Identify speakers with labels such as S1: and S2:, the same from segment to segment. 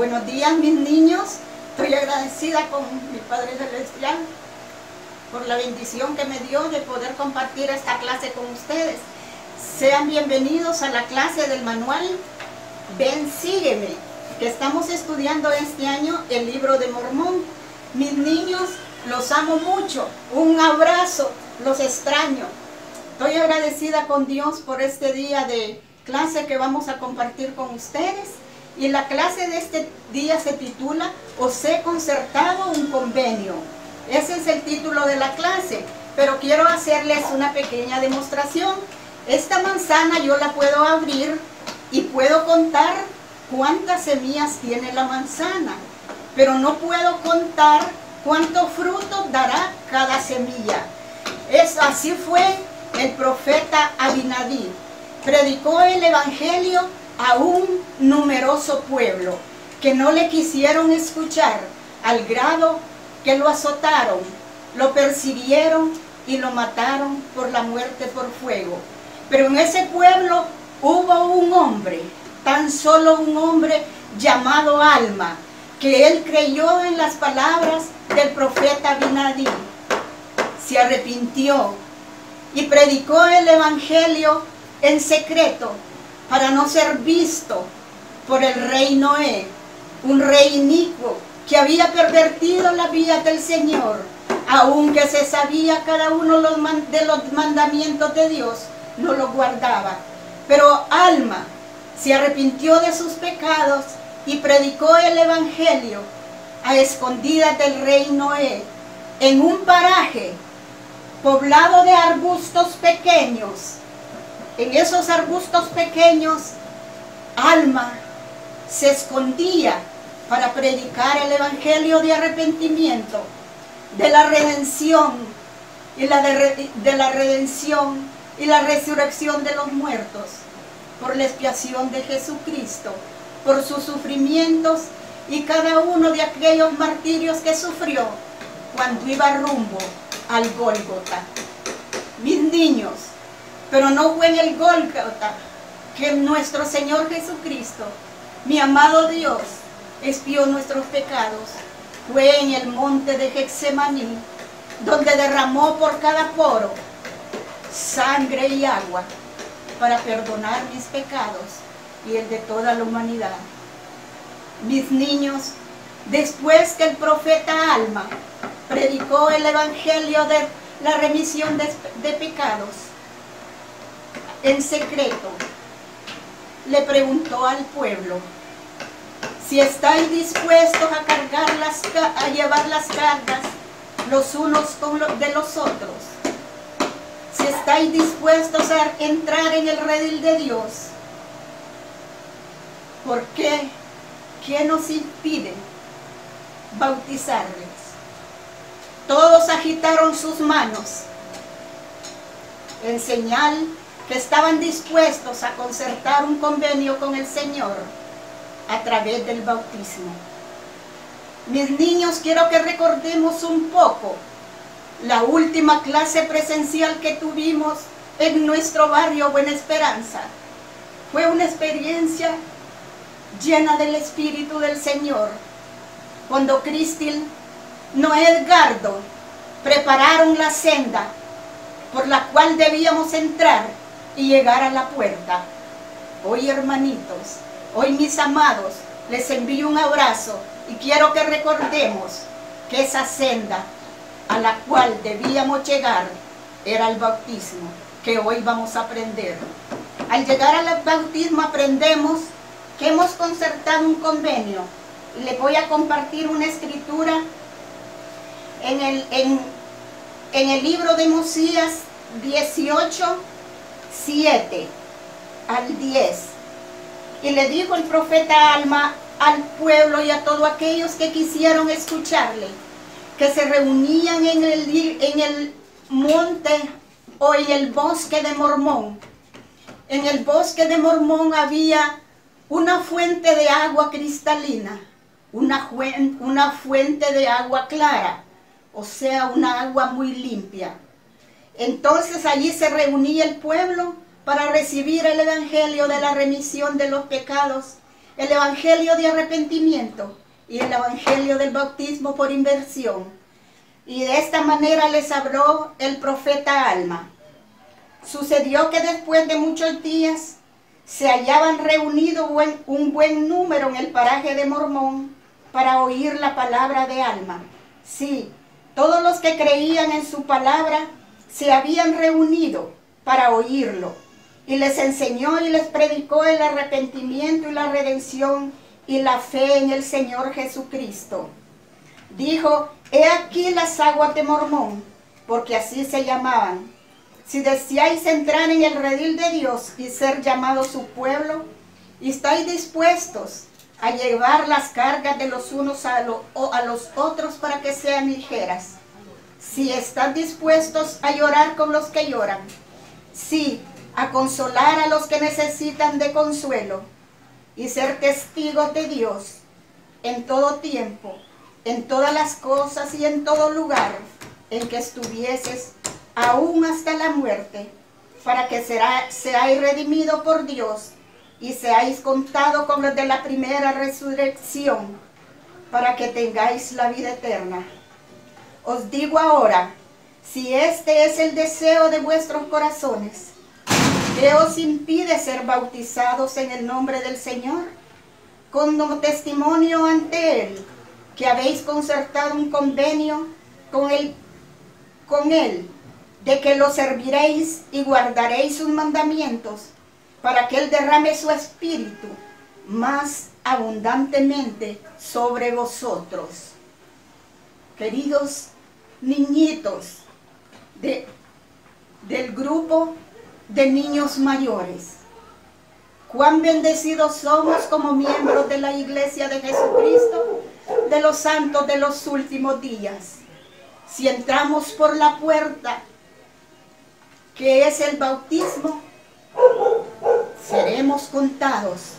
S1: Buenos días, mis niños. Estoy agradecida con mi Padre Celestial por la bendición que me dio de poder compartir esta clase con ustedes. Sean bienvenidos a la clase del manual Ven, sígueme, que estamos estudiando este año el libro de Mormón. Mis niños, los amo mucho. Un abrazo, los extraño. Estoy agradecida con Dios por este día de clase que vamos a compartir con ustedes. Y la clase de este día se titula Os he concertado un convenio. Ese es el título de la clase, pero quiero hacerles una pequeña demostración. Esta manzana yo la puedo abrir y puedo contar cuántas semillas tiene la manzana, pero no puedo contar cuántos frutos dará cada semilla. Así fue el profeta Abinadí. Predicó el evangelio a un numeroso pueblo que no le quisieron escuchar, al grado que lo azotaron, lo persiguieron y lo mataron por la muerte por fuego. Pero en ese pueblo hubo un hombre, tan solo un hombre llamado Alma, que él creyó en las palabras del profeta Abinadí, se arrepintió y predicó el evangelio en secreto para no ser visto por el rey Noé, un rey inicuo que había pervertido la vía del Señor, aunque se sabía cada uno de los mandamientos de Dios, no los guardaba. Pero Alma se arrepintió de sus pecados y predicó el evangelio a escondidas del rey Noé, en un paraje poblado de arbustos pequeños. En esos arbustos pequeños, Alma se escondía para predicar el evangelio de arrepentimiento, de la redención y la resurrección de los muertos, por la expiación de Jesucristo, por sus sufrimientos y cada uno de aquellos martirios que sufrió cuando iba rumbo al Gólgota. Mis niños, pero no fue en el Gólgota que nuestro Señor Jesucristo, mi amado Dios, expió nuestros pecados. Fue en el monte de Getsemaní, donde derramó por cada poro sangre y agua para perdonar mis pecados y el de toda la humanidad. Mis niños, después que el profeta Alma predicó el evangelio de la remisión de pecados en secreto, le preguntó al pueblo: si estáis dispuestos a llevar las cargas los unos de los otros, si estáis dispuestos a entrar en el redil de Dios, ¿por qué? ¿Qué nos impide bautizarles? Todos agitaron sus manos en señal que estaban dispuestos a concertar un convenio con el Señor a través del bautismo. Mis niños, quiero que recordemos un poco la última clase presencial que tuvimos en nuestro barrio Buena Esperanza. Fue una experiencia llena del Espíritu del Señor, cuando Cristil, Noé Edgardo prepararon la senda por la cual debíamos entrar y llegar a la puerta. Hoy, hermanitos, hoy, mis amados, les envío un abrazo y quiero que recordemos que esa senda a la cual debíamos llegar era el bautismo, que hoy vamos a aprender. Al llegar al bautismo aprendemos que hemos concertado un convenio, y les voy a compartir una escritura en el libro de Mosías 18, 7 al 10. Y le dijo el profeta Alma al pueblo y a todos aquellos que quisieron escucharle, que se reunían en el monte o en el bosque de Mormón. En el bosque de Mormón había una fuente de agua cristalina, una fuente de agua clara, o sea, una agua muy limpia. Entonces allí se reunía el pueblo para recibir el evangelio de la remisión de los pecados el evangelio de arrepentimiento y el evangelio del bautismo por inmersión. Y de esta manera les habló el profeta Alma. Sucedió que después de muchos días se hallaban reunidos un buen número en el paraje de Mormón para oír la palabra de Alma. Sí, todos los que creían en su palabra se habían reunido para oírlo. Y les enseñó y les predicó el arrepentimiento y la redención y la fe en el Señor Jesucristo. Dijo, he aquí las aguas de Mormón, porque así se llamaban. Si deseáis entrar en el redil de Dios y ser llamados su pueblo, y estáis dispuestos a llevar las cargas de los unos a los otros para que sean ligeras. Si están dispuestos a llorar con los que lloran. Sí, a consolar a los que necesitan de consuelo. Y ser testigos de Dios en todo tiempo, en todas las cosas y en todo lugar en que estuvieses, aún hasta la muerte, para que seáis redimidos por Dios y seáis contados con los de la primera resurrección, para que tengáis la vida eterna. Os digo ahora, si este es el deseo de vuestros corazones, ¿qué os impide ser bautizados en el nombre del Señor? Como testimonio ante Él, que habéis concertado un convenio con Él, de que lo serviréis y guardaréis sus mandamientos, para que Él derrame su espíritu más abundantemente sobre vosotros. Queridos niñitos del grupo de niños mayores, cuán bendecidos somos como miembros de la Iglesia de Jesucristo, de los santos de los últimos días. Si entramos por la puerta, que es el bautismo, seremos contados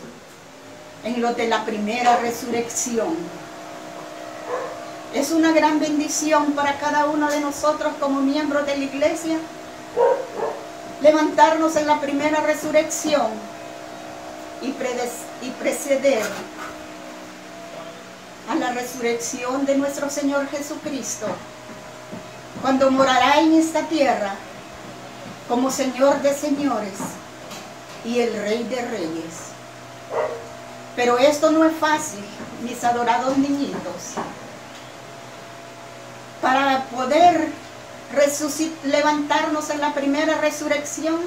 S1: en los de la primera resurrección. Es una gran bendición para cada uno de nosotros como miembros de la Iglesia levantarnos en la primera resurrección y preceder a la resurrección de nuestro Señor Jesucristo, cuando morará en esta tierra como Señor de señores y el Rey de reyes. Pero esto no es fácil, mis adorados niñitos. Para poder levantarnos en la primera resurrección,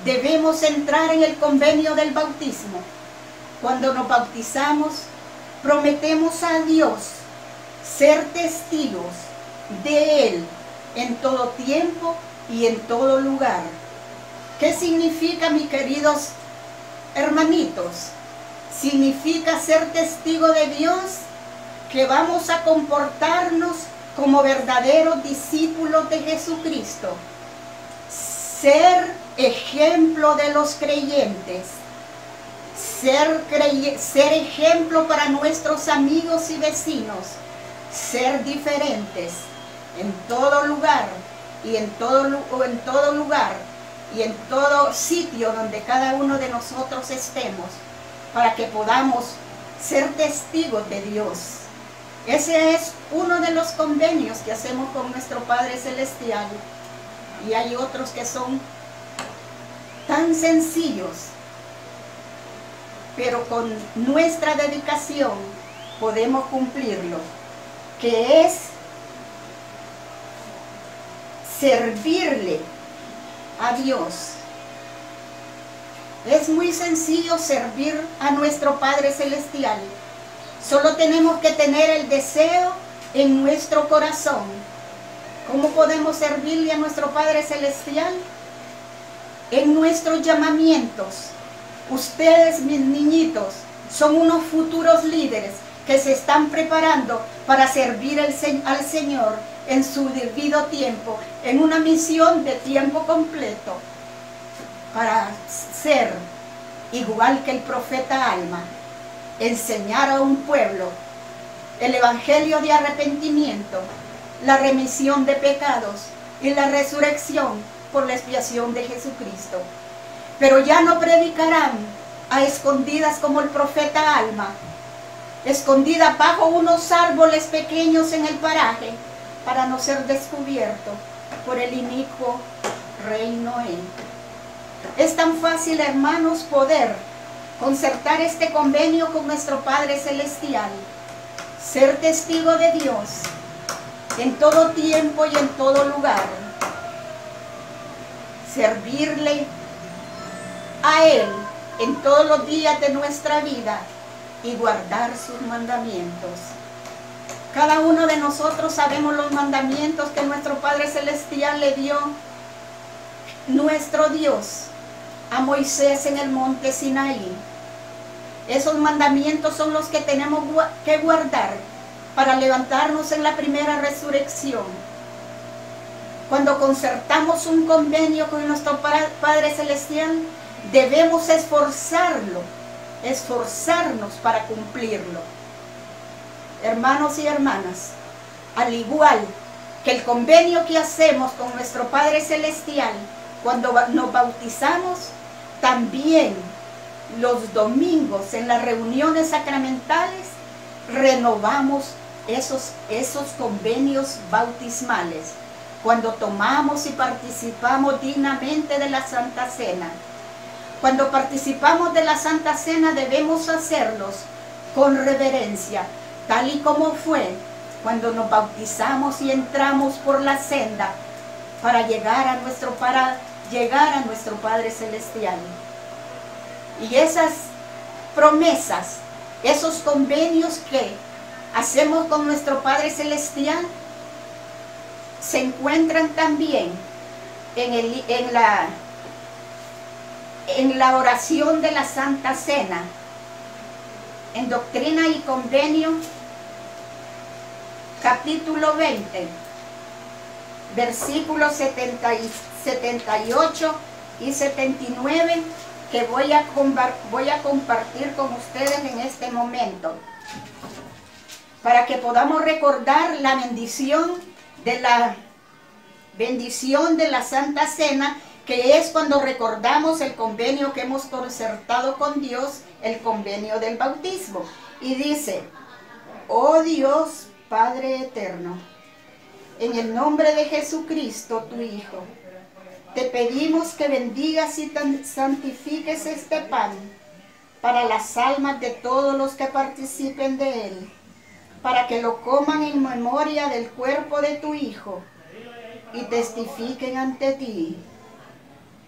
S1: debemos entrar en el convenio del bautismo. Cuando nos bautizamos, prometemos a Dios ser testigos de Él en todo tiempo y en todo lugar. ¿Qué significa, mis queridos hermanitos? Significa ser testigo de Dios, que vamos a comportarnos como verdaderos discípulos de Jesucristo, ser ejemplo de los creyentes, ser ejemplo para nuestros amigos y vecinos, ser diferentes en todo lugar y en todo lugar y en todo sitio donde cada uno de nosotros estemos, para que podamos ser testigos de Dios. Ese es uno de los convenios que hacemos con nuestro Padre Celestial. Y hay otros que son tan sencillos, pero con nuestra dedicación podemos cumplirlo, que es servirle a Dios. Es muy sencillo servir a nuestro Padre Celestial. Solo tenemos que tener el deseo en nuestro corazón. ¿Cómo podemos servirle a nuestro Padre Celestial? En nuestros llamamientos. Ustedes, mis niñitos, son unos futuros líderes que se están preparando para servir al Señor en su debido tiempo, en una misión de tiempo completo, para ser igual que el profeta Alma, enseñar a un pueblo el evangelio de arrepentimiento, la remisión de pecados y la resurrección por la expiación de Jesucristo. Pero ya no predicarán a escondidas como el profeta Alma, escondida bajo unos árboles pequeños en el paraje, para no ser descubierto por el inicuo rey Noé. Es tan fácil, hermanos, poder concertar este convenio con nuestro Padre Celestial, ser testigo de Dios en todo tiempo y en todo lugar, servirle a Él en todos los días de nuestra vida y guardar sus mandamientos. Cada uno de nosotros sabemos los mandamientos que nuestro Padre Celestial le dio, nuestro Dios, a Moisés en el monte Sinaí. Esos mandamientos son los que tenemos que guardar para levantarnos en la primera resurrección. Cuando concertamos un convenio con nuestro Padre Celestial, debemos esforzarnos para cumplirlo. Hermanos y hermanas, al igual que el convenio que hacemos con nuestro Padre Celestial cuando nos bautizamos, también los domingos en las reuniones sacramentales renovamos esos convenios bautismales cuando tomamos y participamos dignamente de la Santa Cena. Cuando participamos de la Santa Cena debemos hacerlos con reverencia, tal y como fue cuando nos bautizamos y entramos por la senda para llegar a nuestro Padre Celestial. Y esas promesas, esos convenios que hacemos con nuestro Padre Celestial, se encuentran también en la oración de la Santa Cena, en Doctrina y Convenio, capítulo 20, versículos 78 y 79, que voy a compartir con ustedes en este momento, para que podamos recordar la bendición de la Santa Cena, que es cuando recordamos el convenio que hemos concertado con Dios, el convenio del bautismo. Y dice: oh Dios Padre eterno, en el nombre de Jesucristo, tu Hijo, te pedimos que bendigas y santifiques este pan para las almas de todos los que participen de él, para que lo coman en memoria del cuerpo de tu Hijo y testifiquen ante ti,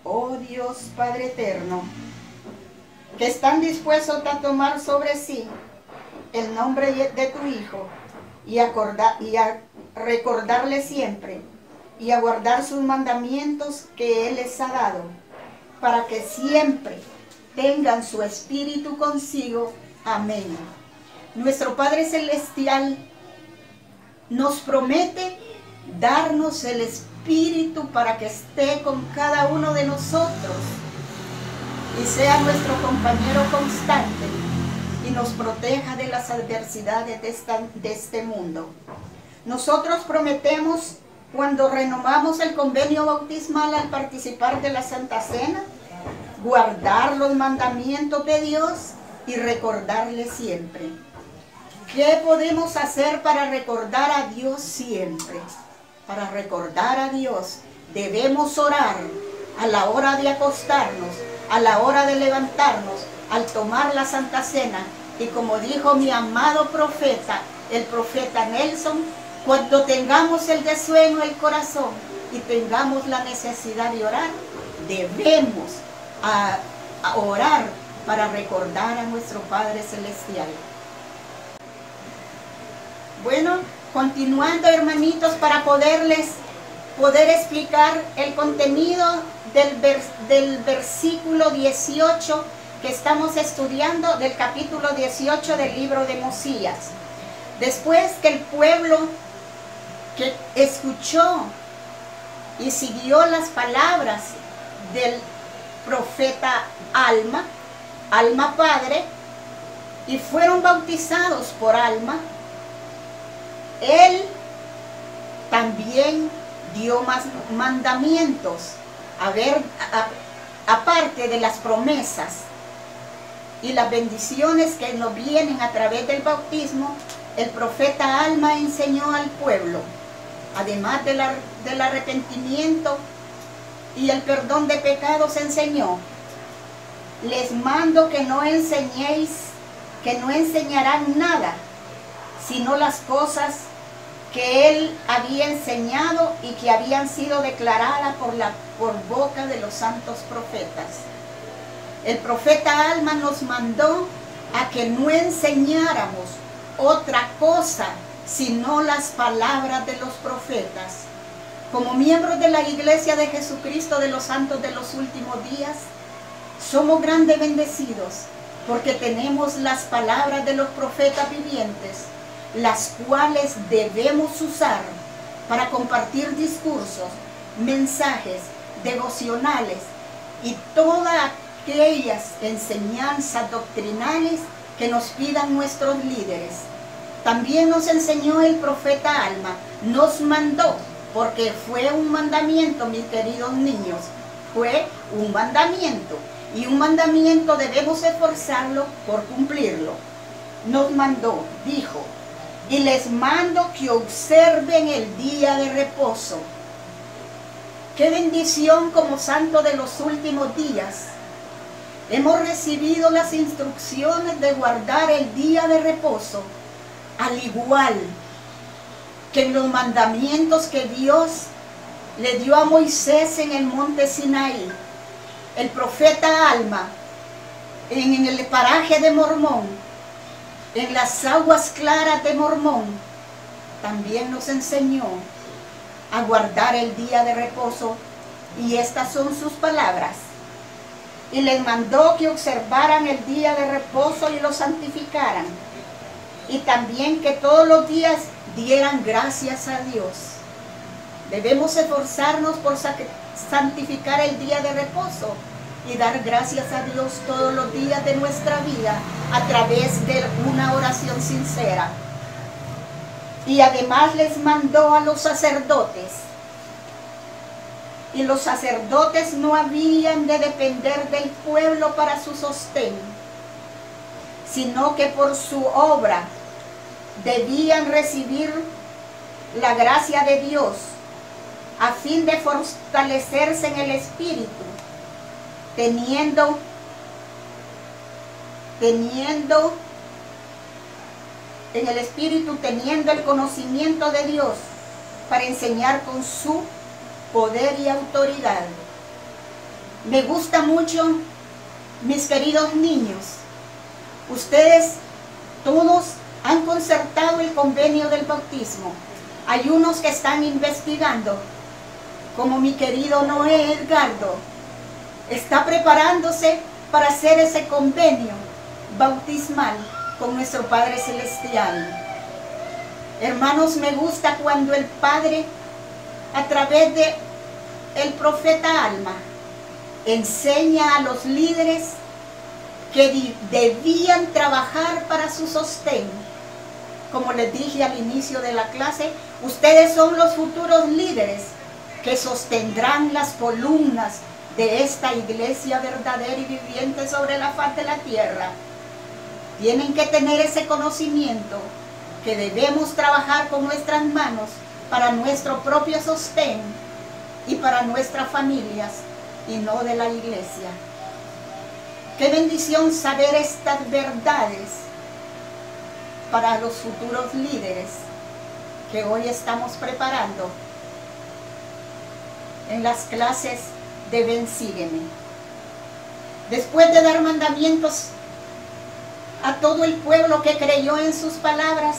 S1: oh Dios Padre eterno, que están dispuestos a tomar sobre sí el nombre de tu Hijo y a recordarle siempre y a guardar sus mandamientos que Él les ha dado, para que siempre tengan su espíritu consigo. Amén. Nuestro Padre Celestial nos promete darnos el Espíritu para que esté con cada uno de nosotros y sea nuestro compañero constante y nos proteja de las adversidades de este mundo. Nosotros prometemos, cuando renovamos el convenio bautismal al participar de la Santa Cena, guardar los mandamientos de Dios y recordarle siempre. ¿Qué podemos hacer para recordar a Dios siempre? Para recordar a Dios debemos orar a la hora de acostarnos, a la hora de levantarnos, al tomar la Santa Cena. Y como dijo mi amado profeta, el profeta Nelson, cuando tengamos el desueño en el corazón y tengamos la necesidad de orar, debemos a orar para recordar a nuestro Padre Celestial. Bueno, continuando, hermanitos, para poder explicar el contenido del versículo 18 que estamos estudiando, del capítulo 18 del libro de Mosías. Después que el pueblo que escuchó y siguió las palabras del profeta Alma Padre, y fueron bautizados por Alma, él también dio más mandamientos, aparte de las promesas y las bendiciones que nos vienen a través del bautismo, el profeta Alma enseñó al pueblo, además del arrepentimiento y el perdón de pecados, enseñó: les mando que no enseñéis, que no enseñarán nada, sino las cosas que él había enseñado y que habían sido declaradas por boca de los santos profetas. El profeta Alma nos mandó a que no enseñáramos otra cosa sino las palabras de los profetas. Como miembros de la Iglesia de Jesucristo de los Santos de los Últimos Días, somos grandes bendecidos porque tenemos las palabras de los profetas vivientes, las cuales debemos usar para compartir discursos, mensajes, devocionales y todas aquellas enseñanzas doctrinales que nos pidan nuestros líderes. También nos enseñó el profeta Alma, nos mandó, porque fue un mandamiento, mis queridos niños, fue un mandamiento, y un mandamiento debemos esforzarlo por cumplirlo. Nos mandó, dijo: y les mando que observen el día de reposo. ¡Qué bendición como santo de los últimos días! Hemos recibido las instrucciones de guardar el día de reposo, al igual que en los mandamientos que Dios le dio a Moisés en el monte Sinaí. El profeta Alma, en el paraje de Mormón, en las aguas claras de Mormón, también nos enseñó a guardar el día de reposo, y estas son sus palabras: y les mandó que observaran el día de reposo y lo santificaran, y también que todos los días dieran gracias a Dios. Debemos esforzarnos por santificar el día de reposo y dar gracias a Dios todos los días de nuestra vida a través de una oración sincera. Y además les mandó a los sacerdotes, y los sacerdotes no habían de depender del pueblo para su sostén, sino que por su obra debían recibir la gracia de Dios a fin de fortalecerse en el espíritu, teniendo el conocimiento de Dios para enseñar con su poder y autoridad. Me gusta mucho, mis queridos niños, ustedes todos han concertado el convenio del bautismo. Hay unos que están investigando, como mi querido Noé Edgardo, está preparándose para hacer ese convenio bautismal con nuestro Padre Celestial. Hermanos, me gusta cuando el Padre, a través de el profeta Alma, enseña a los líderes que debían trabajar para su sostén. Como les dije al inicio de la clase, ustedes son los futuros líderes que sostendrán las columnas de esta iglesia verdadera y viviente sobre la faz de la tierra. Tienen que tener ese conocimiento que debemos trabajar con nuestras manos para nuestro propio sostén y para nuestras familias, y no de la iglesia. Qué bendición saber estas verdades para los futuros líderes que hoy estamos preparando en las clases de Ven, Sígueme. Después de dar mandamientos a todo el pueblo que creyó en sus palabras,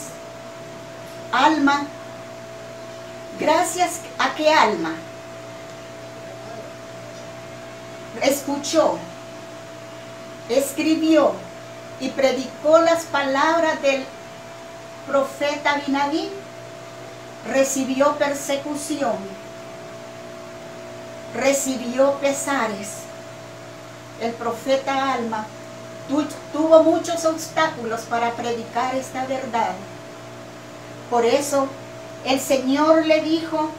S1: Alma, gracias a que Alma escuchó, escribió y predicó las palabras del profeta Abinadí, recibió persecución, recibió pesares. El profeta Alma tuvo muchos obstáculos para predicar esta verdad. Por eso el Señor le dijo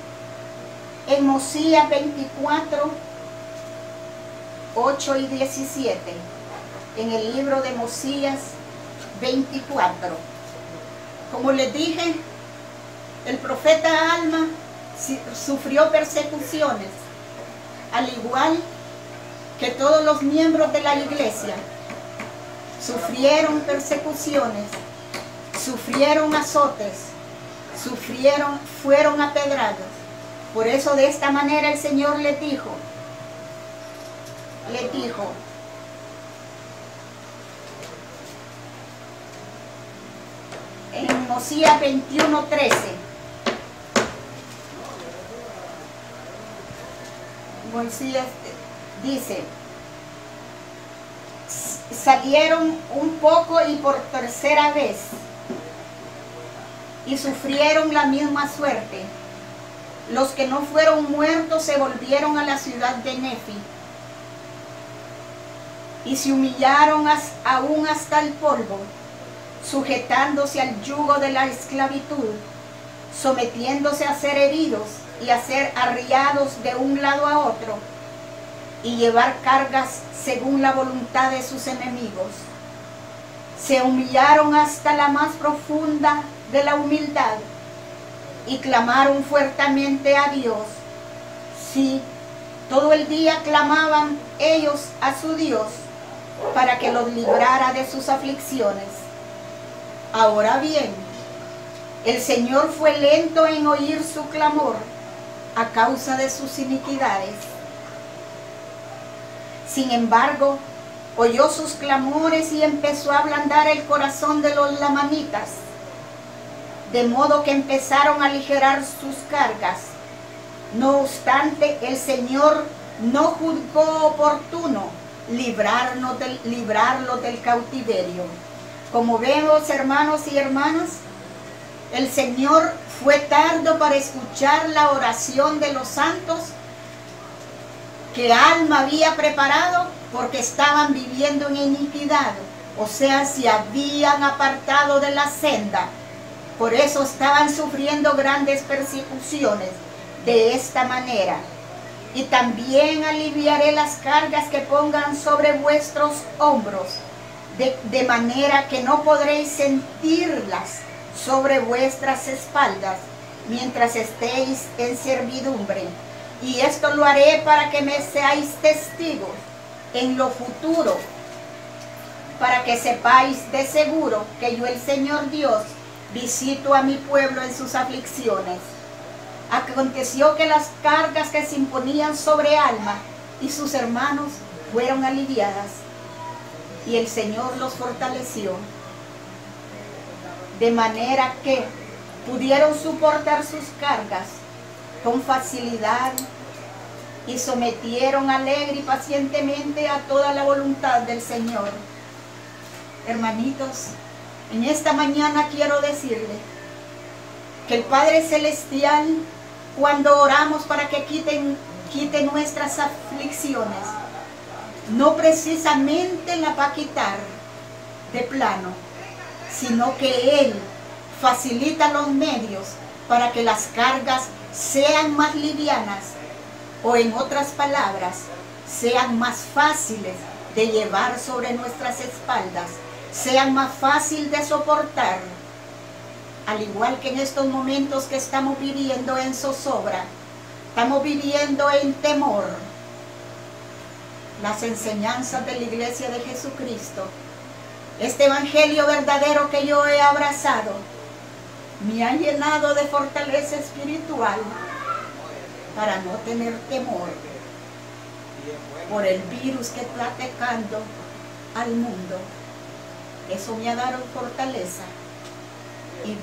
S1: en Mosías 24, 8 y 17: en el libro de Mosías 24. Como les dije, el profeta Alma sufrió persecuciones, al igual que todos los miembros de la iglesia. Sufrieron persecuciones, sufrieron azotes, fueron apedrados. Por eso de esta manera el Señor les dijo, en Mosías 21:13, Moisés dice, salieron un poco y por tercera vez, y sufrieron la misma suerte. Los que no fueron muertos se volvieron a la ciudad de Nefi, y se humillaron aún hasta el polvo, sujetándose al yugo de la esclavitud, sometiéndose a ser heridos y a ser arriados de un lado a otro, y llevar cargas según la voluntad de sus enemigos. Se humillaron hasta la más profunda de la humildad y clamaron fuertemente a Dios. Sí, todo el día clamaban ellos a su Dios para que los librara de sus aflicciones. Ahora bien, el Señor fue lento en oír su clamor a causa de sus iniquidades. Sin embargo, oyó sus clamores y empezó a ablandar el corazón de los lamanitas, de modo que empezaron a aligerar sus cargas. No obstante, el Señor no juzgó oportuno librarlos del cautiverio. Como vemos, hermanos y hermanas, el Señor fue tardo para escuchar la oración de los santos que Alma había preparado, porque estaban viviendo en iniquidad, o sea, se habían apartado de la senda. Por eso estaban sufriendo grandes persecuciones de esta manera. Y también aliviaré las cargas que pongan sobre vuestros hombros, de manera que no podréis sentirlas sobre vuestras espaldas mientras estéis en servidumbre. Y esto lo haré para que me seáis testigos en lo futuro, para que sepáis de seguro que yo, el Señor Dios, visito a mi pueblo en sus aflicciones. Aconteció que las cargas que se imponían sobre Alma y sus hermanos fueron aliviadas, y el Señor los fortaleció, de manera que pudieron soportar sus cargas con facilidad y sometieron alegre y pacientemente a toda la voluntad del Señor. Hermanitos, en esta mañana quiero decirle que el Padre Celestial, cuando oramos para que quite nuestras aflicciones, no precisamente la va a quitar de plano, sino que Él facilita los medios para que las cargas sean más livianas, o en otras palabras, sean más fáciles de llevar sobre nuestras espaldas, sean más fáciles de soportar. Al igual que en estos momentos que estamos viviendo en zozobra, estamos viviendo en temor, las enseñanzas de la Iglesia de Jesucristo, este evangelio verdadero que yo he abrazado, me ha llenado de fortaleza espiritual para no tener temor por el virus que está atacando al mundo. Eso me ha dado fortaleza y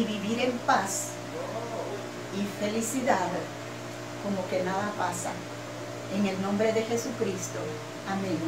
S1: vivir en paz y felicidad, como que nada pasa. En el nombre de Jesucristo. Amén.